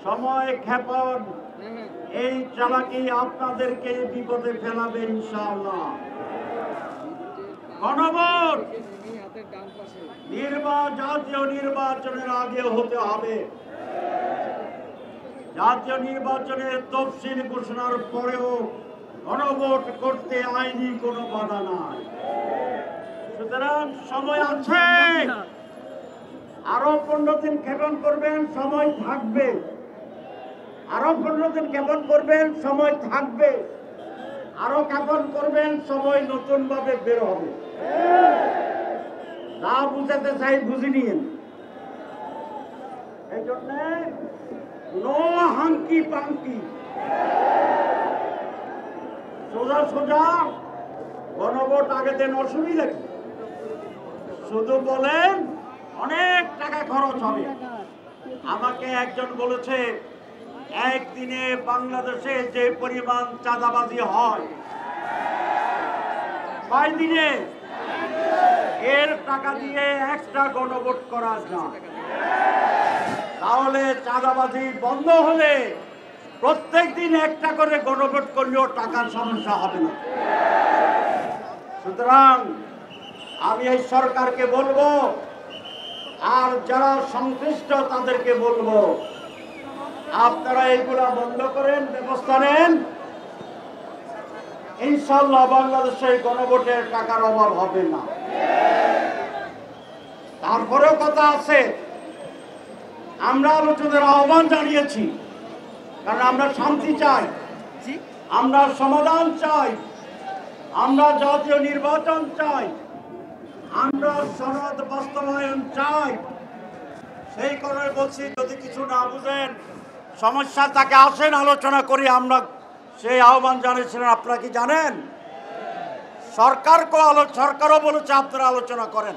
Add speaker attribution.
Speaker 1: সময় ক্ষেপণ এই চালাকি আপনাদেরকে বিপদে ফেলাবে ইনশাআল্লাহ। গণভোট জাতীয় নির্বাচনের আগে হতে হবে। জাতীয় নির্বাচনের তফসিল ঘোষণার পরেও গণভোট করতে আইনি কোনো বাধা নাই। সুতরাং সময় আছে, আরো 15 দিন ক্ষেপণ করবেন, সময় থাকবে। আরো 15 দিন ক্ষেপণ করবেন, সময় থাকবে। আরো ক্ষেপণ করবেন, সময় নতুন ভাবে বের হবে। যা বুঝাতে চাই বুঝে নিন। এই জন্য নো হাঙ্কি পাঙ্কি, সোজা সোজা গণভোট আগে দেন, অসুবিধা কি? শুধু বলেন অনেক টাকা খরচ হবে। আমাকে একজন বলেছে একদিনে বাংলাদেশে যে পরিমাণ চাঁদাবাজি হয় 5 দিনে এর টাকা দিয়ে একটা গণভোট করা যায়। তাহলে চাঁদাবাজি বন্ধ হলে প্রত্যেক দিন একটা করে গণভোট করলেও টাকার সমস্যা হবে না। সুতরাং আমি এই সরকারকে বলবো, আর যারা সংশ্লিষ্ট তাদেরকে বলবো, আপনারা এইগুলা বন্ধ করেন, ব্যবস্থা নেন। ইনশাআল্লাহ বাংলাদেশে গণভোটের টাকার অভাব হবে না। তারপরেও কথা আছে, আমরা আলোচনার আহ্বান জানিয়েছি, কারণ আমরা শান্তি চাই, আমরা সমাধান চাই, আমরা জাতীয় নির্বাচন চাই, আমরা সনদ বাস্তবায়ন চাই। সেই কারণে বলছি, যদি কিছু না বুঝেন, সমস্যা তাকে আসেন, আলোচনা করি। আমরা সেই আহ্বান জানিয়েছিলেন, আপনারা কি জানেন? সরকারও বলেছে আপনারা আলোচনা করেন।